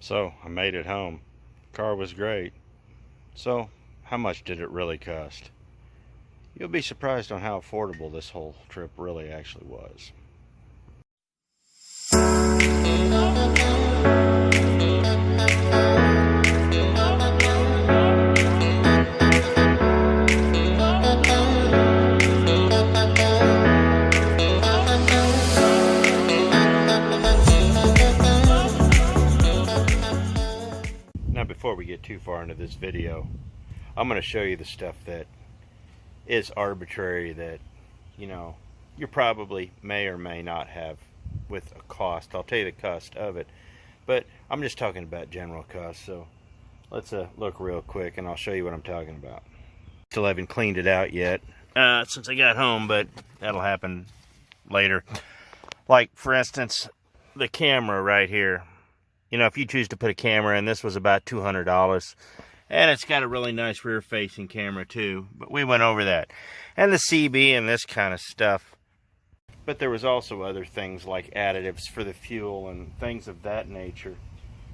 So I made it home. Car was great. So how much did it really cost? You'll be surprised on how affordable this whole trip really actually was. Now before we get too far into this video, I'm going to show you the stuff that is arbitrary that, you know, you probably may or may not have with a cost. I'll tell you the cost of it, but I'm just talking about general cost. So let's look real quick and I'll show you what I'm talking about. Still haven't cleaned it out yet since I got home, but that'll happen later. Like, for instance, the camera right here. You know, if you choose to put a camera in, this was about $200. And it's got a really nice rear-facing camera, too. But we went over that. And the CB and this kind of stuff. But there was also other things like additives for the fuel and things of that nature.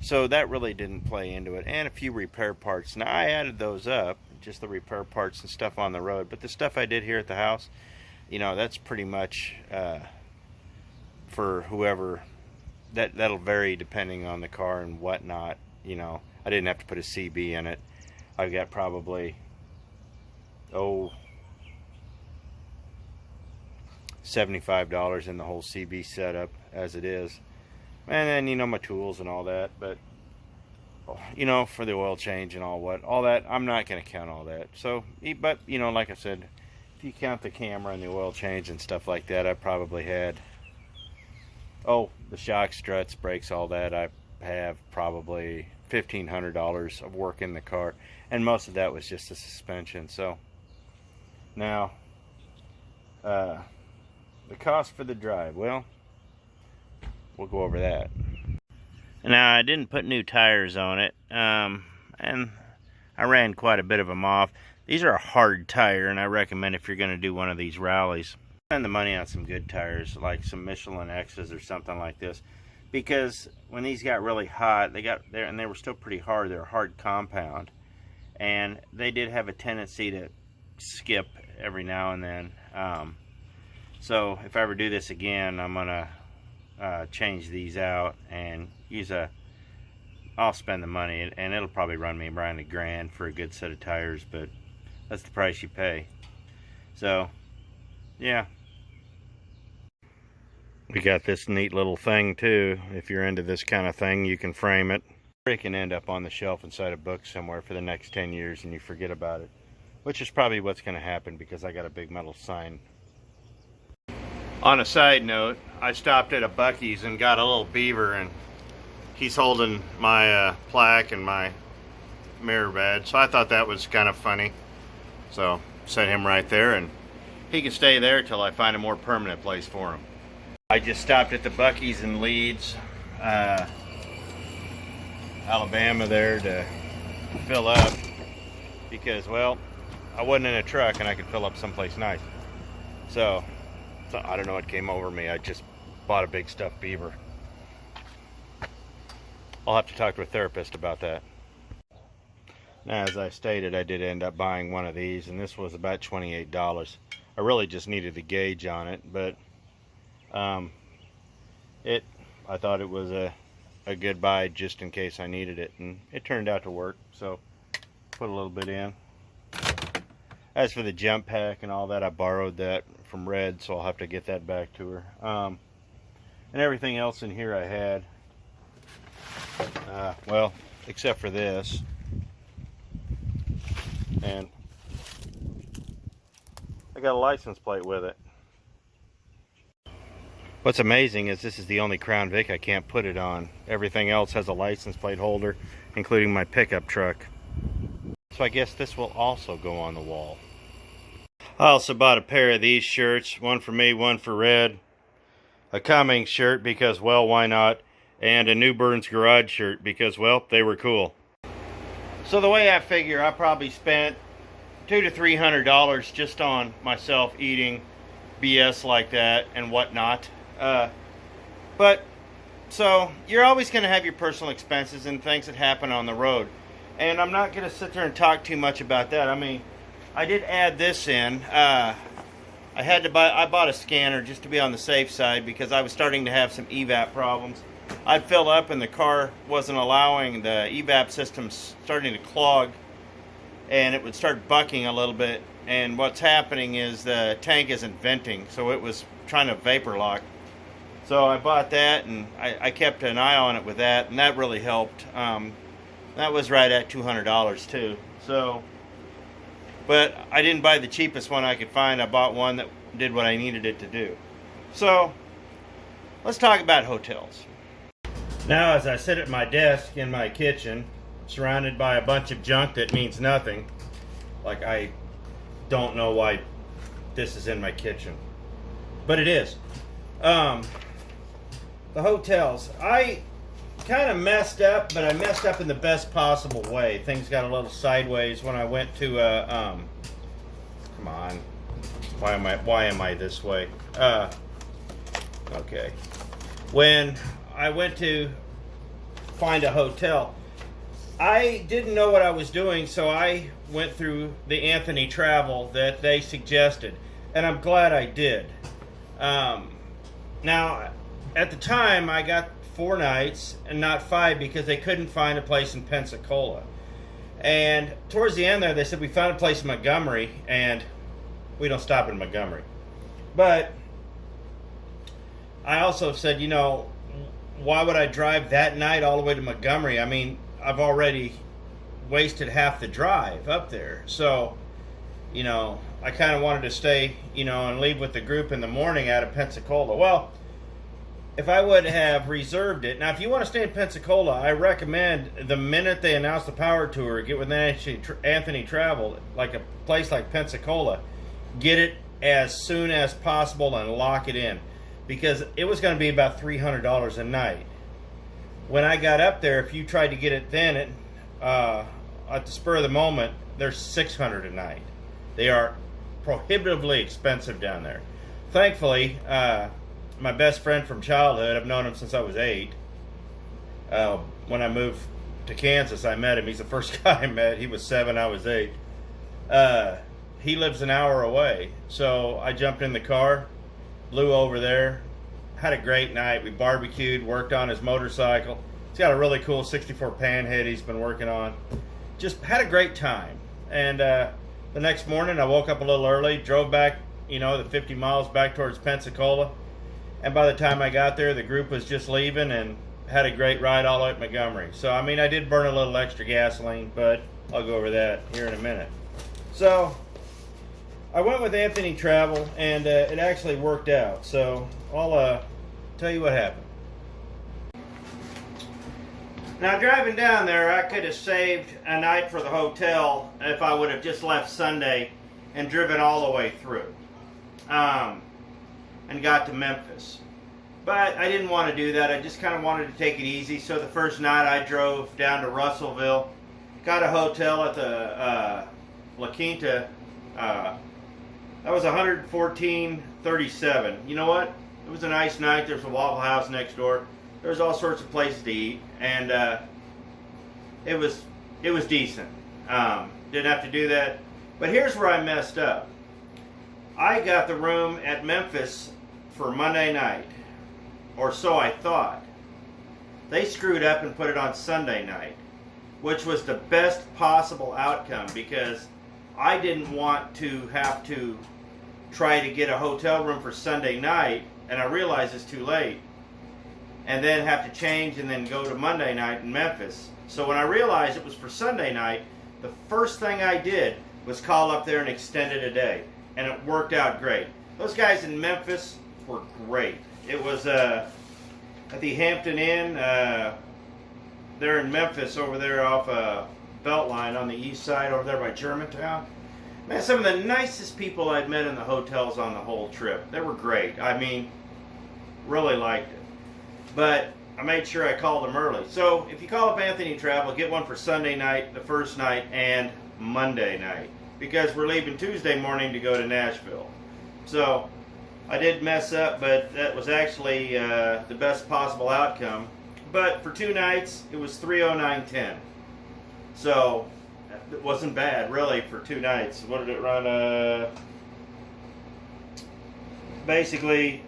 So that really didn't play into it. And a few repair parts. Now, I added those up, just the repair parts and stuff on the road. But the stuff I did here at the house, you know, that's pretty much for whoever... That'll vary depending on the car and whatnot. You know, I didn't have to put a CB in it. I've got probably $75 in the whole CB setup as it is, and then, you know, my tools and all that. But, you know, for the oil change and all that, I'm not going to count all that. So, but, you know, like I said, if you count the camera and the oil change and stuff like that, I probably had, the shock struts, brakes, all that, I have probably $1,500 of work in the car, and most of that was just the suspension. So now the cost for the drive, well, we'll go over that. Now, I didn't put new tires on it, and I ran quite a bit of them off. These are a hard tire, and I recommend if you're going to do one of these rallies, spend the money on some good tires, like some Michelin X's or something like this, because when these got really hot, they got there and they were still pretty hard. They're a hard compound, and they did have a tendency to skip every now and then. So if I ever do this again, I'm gonna change these out and use I'll spend the money, and it'll probably run me around $1,000 for a good set of tires, but that's the price you pay. So yeah. We got this neat little thing too. If you're into this kind of thing, you can frame it. It can end up on the shelf inside a book somewhere for the next 10 years and you forget about it. Which is probably what's going to happen, because I got a big metal sign. On a side note, I stopped at a Buc-ee's and got a little beaver, and he's holding my plaque and my mirror badge. So I thought that was kind of funny. So set him right there, and he can stay there till I find a more permanent place for him. I just stopped at the Buc-ee's in Leeds, Alabama there to fill up, because, well, I wasn't in a truck and I could fill up someplace nice. So I don't know what came over me. I just bought a big stuffed beaver. I'll have to talk to a therapist about that. Now, as I stated, I did end up buying one of these, and this was about $28. I really just needed the gauge on it, but I thought it was a good buy just in case I needed it, and it turned out to work. So put a little bit in. As for the jump pack and all that, I borrowed that from Red, so I'll have to get that back to her. And everything else in here I had, well, except for this. And I got a license plate with it. What's amazing is this is the only Crown Vic I can't put it on. Everything else has a license plate holder, including my pickup truck. So I guess this will also go on the wall. I also bought a pair of these shirts, one for me, one for Red. A Cummings shirt because, well, why not? And a New Burns Garage shirt because, well, they were cool. So the way I figure, I probably spent $200 to $300 just on myself eating BS like that and whatnot. But So you're always going to have your personal expenses and things that happen on the road. And I'm not going to sit there and talk too much about that. I mean, I did add this in. I bought a scanner just to be on the safe side because I was starting to have some evap problems. I'd fill up and the car wasn't allowing, the evap system starting to clog, and it would start bucking a little bit. And what's happening is the tank isn't venting, so it was trying to vapor lock. So I bought that, and I kept an eye on it with that, and that really helped. That was right at $200 too. So, but I didn't buy the cheapest one I could find. I bought one that did what I needed it to do. So let's talk about hotels. Now, as I sit at my desk in my kitchen, surrounded by a bunch of junk that means nothing, like I don't know why this is in my kitchen, but it is. The hotels, I kind of messed up, but I messed up in the best possible way. Things got a little sideways when I went to come on, why am I this way? Okay, when I went to find a hotel, I didn't know what I was doing, so I went through the Anthony Travel that they suggested, and I'm glad I did. Now, at the time, I got 4 nights and not 5 because they couldn't find a place in Pensacola. And towards the end there, they said, we found a place in Montgomery, and we don't stop in Montgomery. But I also said, you know, why would I drive that night all the way to Montgomery? I mean, I've already wasted half the drive up there. So, you know, I kind of wanted to stay, you know, and leave with the group in the morning out of Pensacola. Well, if I would have reserved it. Now, if you want to stay in Pensacola, I recommend the minute they announce the power tour, get with Anthony Travel, like a place like Pensacola, get it as soon as possible and lock it in. Because it was going to be about $300 a night. When I got up there, if you tried to get it then, at the spur of the moment, they're $600 a night. They are prohibitively expensive down there. Thankfully, my best friend from childhood, I've known him since I was 8. When I moved to Kansas, I met him. He's the first guy I met. He was 7, I was 8. He lives an hour away. So I jumped in the car, blew over there, had a great night. We barbecued, worked on his motorcycle. He's got a really cool 64 panhead he's been working on. Just had a great time. And the next morning I woke up a little early, drove back, you know, the 50 miles back towards Pensacola. And by the time I got there, the group was just leaving, and had a great ride all the way to Montgomery. So, I mean, I did burn a little extra gasoline, but I'll go over that here in a minute. So, I went with Anthony Travel, and it actually worked out. So, I'll tell you what happened. Now, driving down there, I could have saved a night for the hotel if I would have just left Sunday and driven all the way through. And got to Memphis. But I didn't want to do that. I just kind of wanted to take it easy. So the first night I drove down to Russellville, got a hotel at the La Quinta. That was $114.37. You know what? It was a nice night. There's a Waffle House next door. There's all sorts of places to eat, and it was decent. Didn't have to do that. But here's where I messed up. I got the room at Memphis for Monday night, or so I thought. They screwed up and put it on Sunday night, which was the best possible outcome because I didn't want to have to try to get a hotel room for Sunday night, and I realized it's too late, and then have to change and then go to Monday night in Memphis. So when I realized it was for Sunday night, the first thing I did was call up there and extend it a day, and it worked out great. Those guys in Memphis were great. It was at the Hampton Inn. They're in Memphis over there off Beltline on the east side over there by Germantown. Man, some of the nicest people I'd met in the hotels on the whole trip. They were great. I mean, really liked it. But I made sure I called them early. So if you call up Anthony Travel, get one for Sunday night, the first night, and Monday night. Because we're leaving Tuesday morning to go to Nashville. So I did mess up, but that was actually the best possible outcome. But for 2 nights, it was $309.10. So it wasn't bad, really, for 2 nights. What did it run? Basically,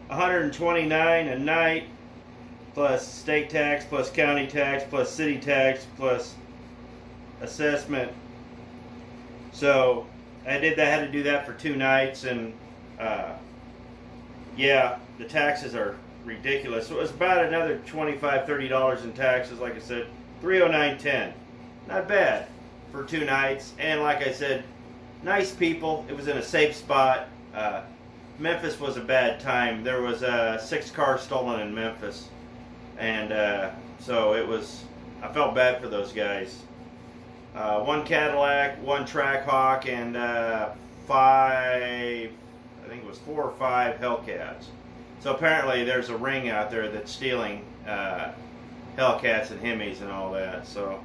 $129 a night, plus state tax, plus county tax, plus city tax, plus assessment. So I had to do that for 2 nights, and yeah, the taxes are ridiculous. So it was about another $25, $30 in taxes. Like I said, $309.10. Not bad for 2 nights. And like I said, nice people. It was in a safe spot. Memphis was a bad time. There was 6 cars stolen in Memphis, and so it was. I felt bad for those guys. 1 Cadillac, 1 Trackhawk, and 5. I think it was 4 or 5 Hellcats. So apparently there's a ring out there that's stealing Hellcats and Hemis and all that. So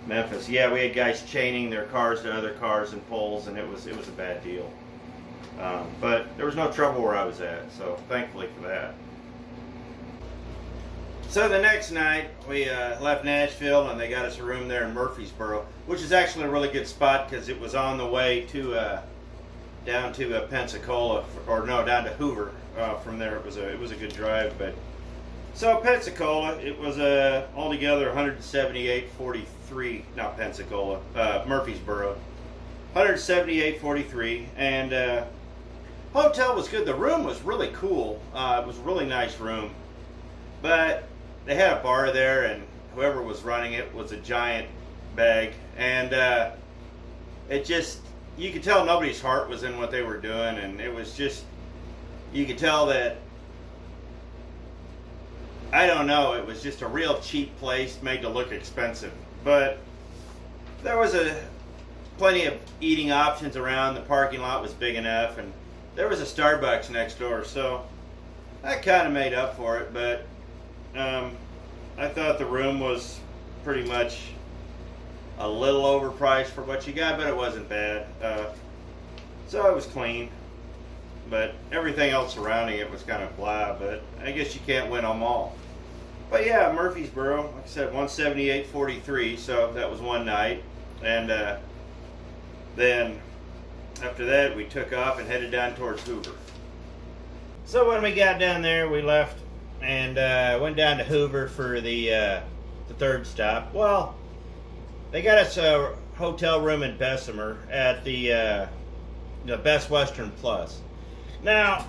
Memphis, yeah, we had guys chaining their cars to other cars and poles, and it was a bad deal. But there was no trouble where I was at, so thankfully for that. So the next night we left Nashville, and they got us a room there in Murfreesboro, which is actually a really good spot because it was on the way to down to Pensacola, or no, down to Hoover. From there, it was a good drive. But so Pensacola, it was altogether 178.43. Not Pensacola, Murfreesboro, 178.43, and hotel was good. The room was really cool. It was a really nice room, but they had a bar there, and whoever was running it was a giant bag, and it just. You could tell nobody's heart was in what they were doing, and it was just, you could tell that, I don't know, it was just a real cheap place made to look expensive. But there was plenty of eating options around. The parking lot was big enough, and there was a Starbucks next door, so that kind of made up for it. But I thought the room was pretty much a little overpriced for what you got, but it wasn't bad. So it was clean, but everything else surrounding it was kind of blah, but I guess you can't win them all. But yeah, Murfreesboro, like I said, 178.43, so that was 1 night. And then after that, we took off and headed down towards Hoover. So when we got down there, we left and went down to Hoover for the 3rd stop. Well, they got us a hotel room in Bessemer at the Best Western Plus. Now,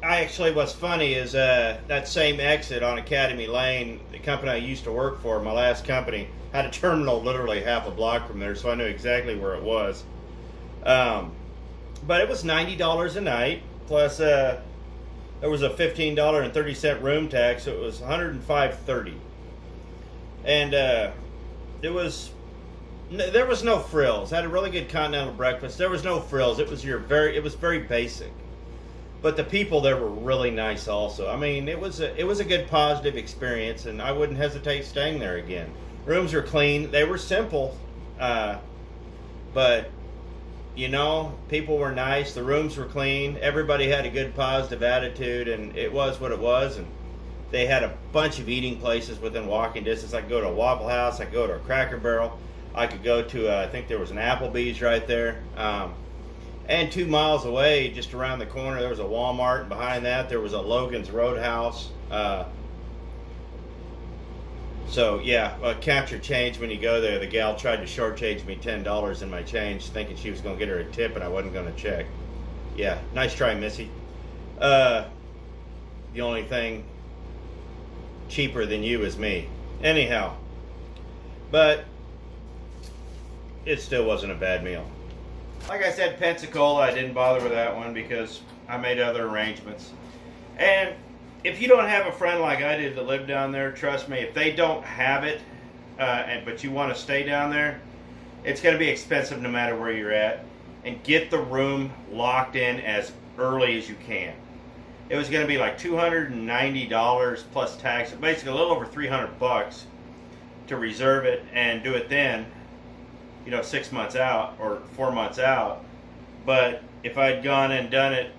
what's funny is that same exit on Academy Lane, the company I used to work for, my last company, had a terminal literally half a block from there, so I knew exactly where it was. But it was $90 a night, plus there was a $15.30 room tax, so it was $105.30. And there was no frills. I had a really good continental breakfast. There was no frills. It was very basic. But the people there were really nice also. I mean, it was a good positive experience, and I wouldn't hesitate staying there again. Rooms were clean. They were simple, but people were nice. The rooms were clean. Everybody had a good positive attitude, and it was what it was. And they had a bunch of eating places within walking distance. I could go to a Waffle House. I could go to a Cracker Barrel. I could go to, I think there was an Applebee's right there. And 2 miles away, just around the corner, there was a Walmart. And behind that, there was a Logan's Roadhouse. So, yeah, capture change when you go there. The gal tried to shortchange me $10 in my change, thinking she was going to get her a tip, and I wasn't going to check. Yeah, nice try, Missy. The only thing cheaper than you is me. Anyhow, but it still wasn't a bad meal. Like I said, Pensacola, I didn't bother with that one because I made other arrangements. And if you don't have a friend like I did that lived down there, trust me, if they don't have it, but you want to stay down there, it's going to be expensive no matter where you're at. And get the room locked in as early as you can. It was going to be like $290 plus tax, basically a little over $300 to reserve it and do it then, 6 months out or 4 months out. But if I'd gone and done it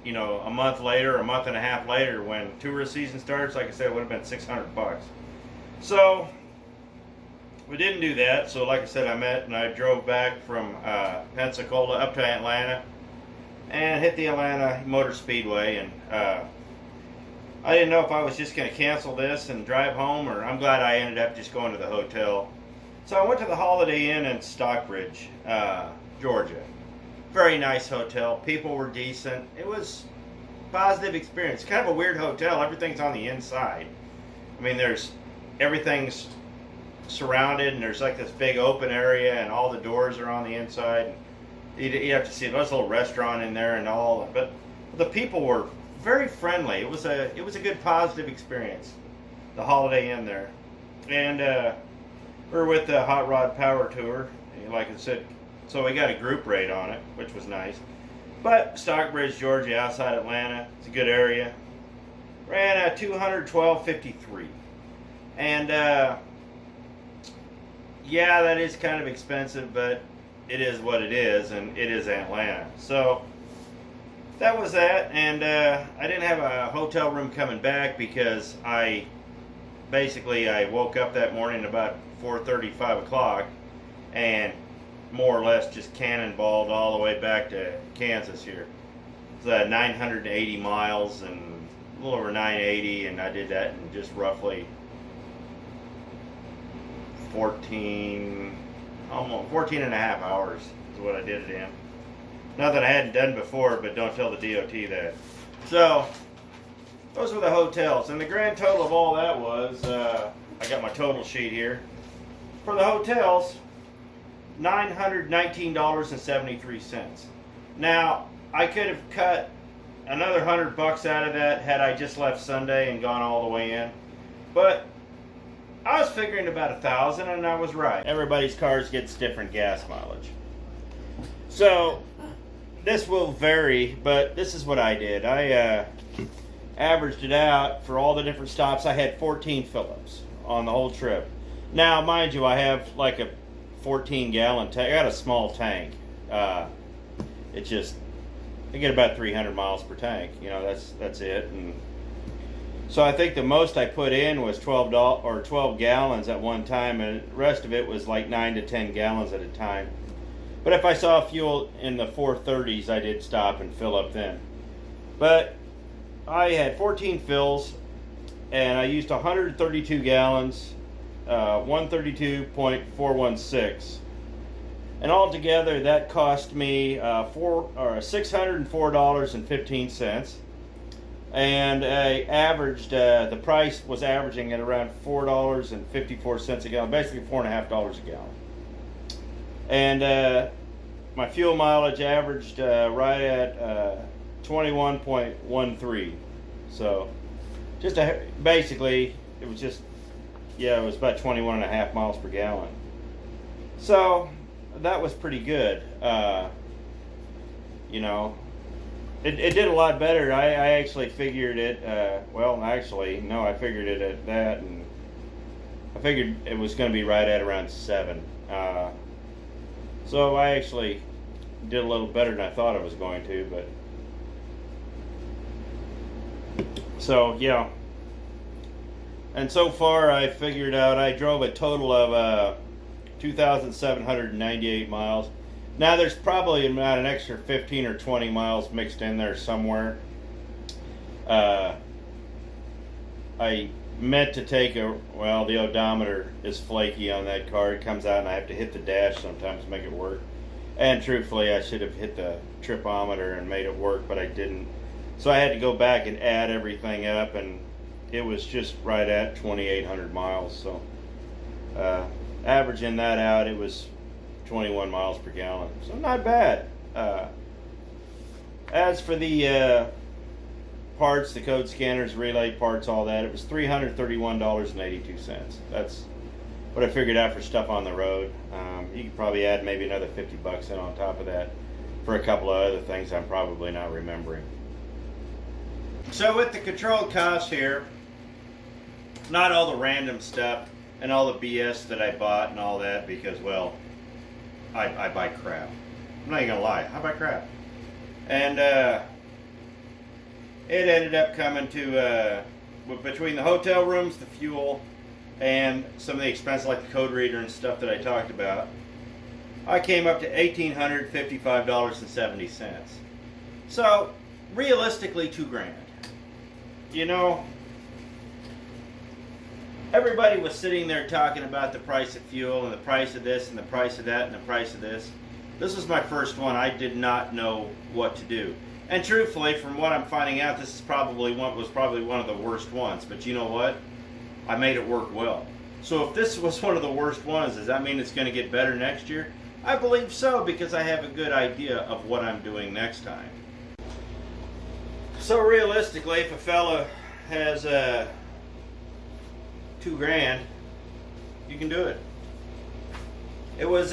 you know, a month later, a month and a half later, when tourist season starts, like I said, it would have been $600. So we didn't do that. So like I said, I drove back from Pensacola up to Atlanta and hit the Atlanta Motor Speedway, and I didn't know if I was just going to cancel this and drive home, or I'm glad I ended up just going to the hotel. So I went to the Holiday Inn in Stockbridge, Georgia. Very nice hotel. People were decent. It was a positive experience. Kind of a weird hotel. Everything's on the inside. I mean, everything's surrounded, and there's like this big open area, and all the doors are on the inside. You have to see there's a little restaurant in there and all, but the people were very friendly. It was a good positive experience. The Holiday Inn there, and we were with the Hot Rod Power Tour, like I said. So we got a group rate on it, which was nice. But Stockbridge, Georgia, outside Atlanta, it's a good area. Ran a 212.53, and yeah, that is kind of expensive, but it is what it is, and it is Atlanta. So that was that, and I didn't have a hotel room coming back because I woke up that morning about 4:30, 5 o'clock, and more or less just cannonballed all the way back to Kansas here. It's 980 miles and a little over 980, and I did that in just roughly 14 and a half hours is what I did it in. Nothing I hadn't done before, but don't tell the DOT that. So those were the hotels, and the grand total of all that was, I got my total sheet here. For the hotels, $919.73. Now, I could have cut another $100 out of that had I just left Sunday and gone all the way in. But I was figuring about 1,000, and I was right. Everybody's cars gets different gas mileage. So this will vary, but this is what I did. I averaged it out for all the different stops. I had 14 fill-ups on the whole trip. Now, mind you, I have like a 14-gallon tank. I got a small tank. I get about 300 miles per tank. You know, that's it. And so I think the most I put in was 12 gallons at one time, and the rest of it was like 9 to 10 gallons at a time. But if I saw fuel in the 430s, I did stop and fill up then. But I had 14 fills, and I used 132 gallons, 132.416. And altogether, that cost me $604.15. And I averaged, the price was averaging at around $4.54 a gallon, basically $4.50 a gallon. And my fuel mileage averaged right at 21.13. So basically, it was just, it was about 21.5 miles per gallon. So that was pretty good. You know, it did a lot better. I actually figured it, I figured it at that, and I figured it was going to be right at around 7. So I actually did a little better than I thought I was going to, but so yeah. And so far I figured out I drove a total of 2,798 miles. Now there's probably about an extra 15 or 20 miles mixed in there somewhere. I meant to take the odometer is flaky on that car. It comes out and I have to hit the dash sometimes to make it work. And truthfully, I should have hit the tripometer and made it work, but I didn't. So I had to go back and add everything up, and it was just right at 2,800 miles. So averaging that out, it was 21 miles per gallon. So not bad. As for the parts, the code scanners, relay parts, all that, it was $331.82. That's what I figured out for stuff on the road. You could probably add maybe another $50 in on top of that for a couple of other things I'm probably not remembering. So with the control costs here, not all the random stuff and all the BS that I bought and all that, because, well, I buy crap. I'm not even gonna lie, I buy crap. And it ended up coming to, between the hotel rooms, the fuel, and some of the expenses like the code reader and stuff that I talked about, I came up to $1,855.70. So, realistically, $2,000. You know, everybody was sitting there talking about the price of fuel and the price of this and the price of that and the price of this. This was my first one. I did not know what to do. And truthfully, from what I'm finding out, this is probably one of the worst ones. But you know what? I made it work well. So if this was one of the worst ones, does that mean it's going to get better next year? I believe so, because I have a good idea of what I'm doing next time. So realistically, if a fella has $2,000, you can do it. It was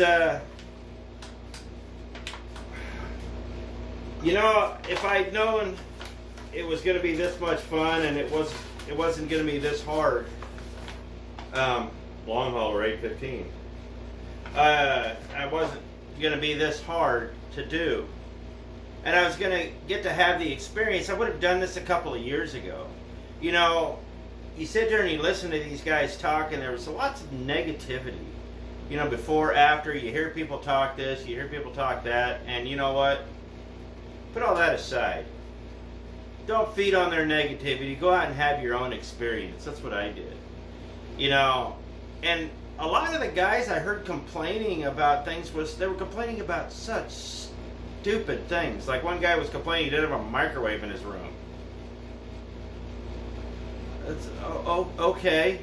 you know, if I'd known it was going to be this much fun and it wasn't going to be this hard, long hauler 815. I wasn't going to be this hard to do, and I was going to get to have the experience. I would have done this a couple of years ago. You know, you sit there and you listen to these guys talk, and there was lots of negativity. You know, before, after, you hear people talk this, you hear people talk that, and you know what? Put all that aside. Don't feed on their negativity. Go out and have your own experience. That's what I did. You know, and a lot of the guys I heard complaining about things they were complaining about such stupid things. Like one guy was complaining he didn't have a microwave in his room. It's, okay.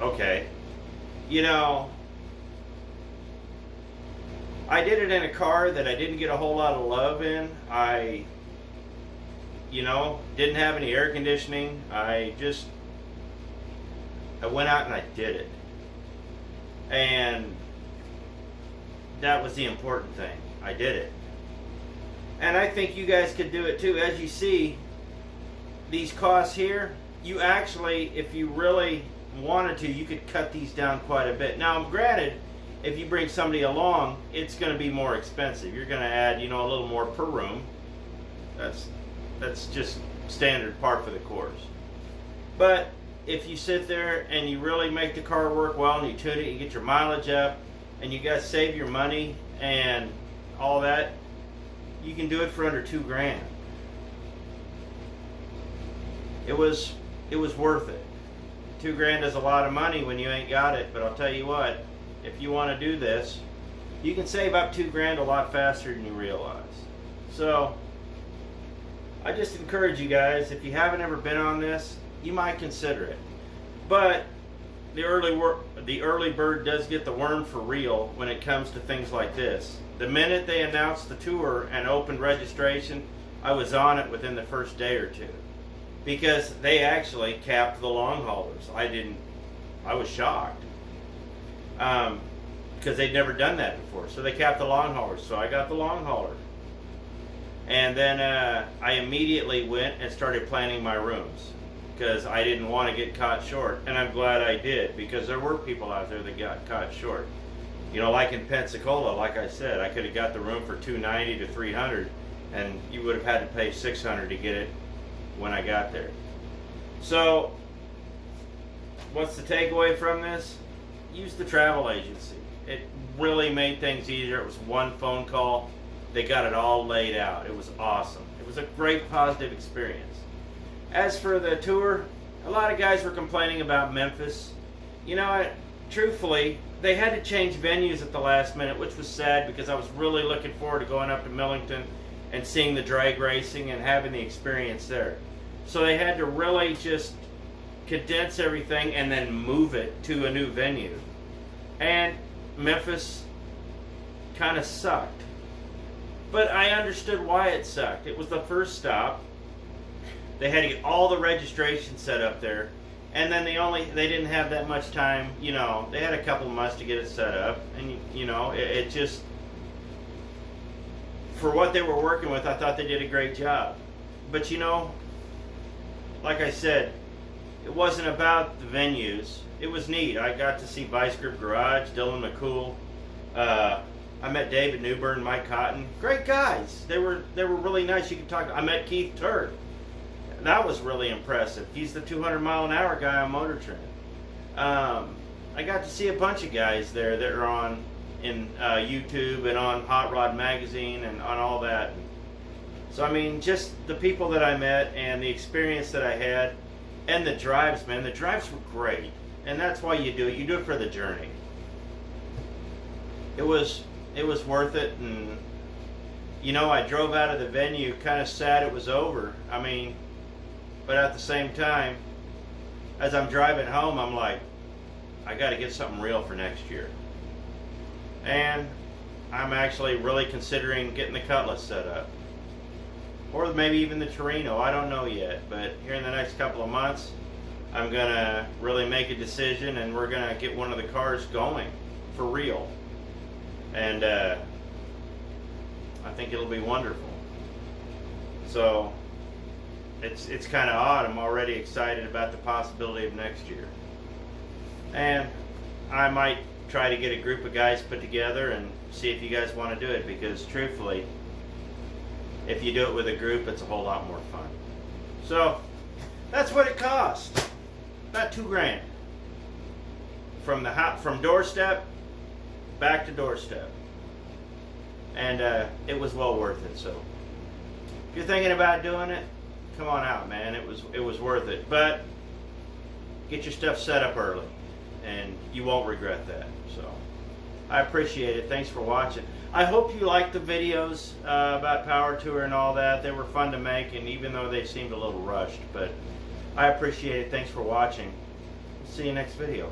Okay. You know, I did it in a car that I didn't get a whole lot of love in. I, you know, didn't have any air conditioning. I went out and I did it. And that was the important thing. I did it. And I think you guys could do it too. As you see, these costs here, you actually, if you really wanted to, you could cut these down quite a bit. Now, granted, if you bring somebody along, it's going to be more expensive. You're going to add, you know, a little more per room. That's just standard par for the course. But if you sit there and you really make the car work well and you tune it, you get your mileage up, and you guys save your money and all that, you can do it for under $2,000. It was worth it. $2,000 is a lot of money when you ain't got it, but I'll tell you what, if you want to do this, you can save up $2,000 a lot faster than you realize. So I just encourage you guys, if you haven't ever been on this, you might consider it. But the early bird does get the worm for real when it comes to things like this. The minute they announced the tour and opened registration, I was on it within the first day or two, because they actually capped the long haulers. I was shocked, because they'd never done that before. So they capped the long haulers, so I got the long hauler. And then I immediately went and started planning my rooms, because I didn't want to get caught short. And I'm glad I did, because there were people out there that got caught short. You know, like in Pensacola, like I said, I could have got the room for $290 to $300, and you would have had to pay $600 to get it when I got there. So what's the takeaway from this? Use the travel agency. It really made things easier. It was one phone call. They got it all laid out. It was awesome. It was a great positive experience. As for the tour, a lot of guys were complaining about Memphis. You know, truthfully, they had to change venues at the last minute, which was sad, because I was really looking forward to going up to Millington and seeing the drag racing and having the experience there. So they had to really just condense everything and then move it to a new venue. And Memphis kind of sucked. But I understood why it sucked. It was the first stop. They had to get all the registration set up there. And then they didn't have that much time. You know, they had a couple months to get it set up. And, you know, it just, for what they were working with, I thought they did a great job. But, you know, like I said, it wasn't about the venues. It was neat. I got to see Vice Grip Garage, Dylan McCool. I met David Newburn, Mike Cotton. Great guys. They were really nice. You could talk to. I met Keith Turk. That was really impressive. He's the 200-mile-an-hour guy on Motor Trend. I got to see a bunch of guys there that are on in YouTube and on Hot Rod Magazine and on all that. So I mean, just the people that I met and the experience that I had, and the drives, man. The drives were great, and that's why you do it. You do it for the journey. It was worth it, and you know, I drove out of the venue kind of sad it was over. I mean, but at the same time, as I'm driving home, I'm like, I got to get something real for next year. And I'm actually really considering getting the Cutlass set up. Or maybe even the Torino, I don't know yet. But here in the next couple of months, I'm going to really make a decision, and we're going to get one of the cars going for real. And I think it'll be wonderful. So it's kind of odd. I'm already excited about the possibility of next year. And I might try to get a group of guys put together and see if you guys want to do it, because truthfully, if you do it with a group, it's a whole lot more fun. So that's what it cost. About $2 grand. From doorstep back to doorstep. And it was well worth it. So if you're thinking about doing it, come on out, man. It was worth it. But get your stuff set up early, and you won't regret that. So I appreciate it. Thanks for watching. I hope you liked the videos about Power Tour and all that. They were fun to make, and even though they seemed a little rushed, but I appreciate it. Thanks for watching. See you next video.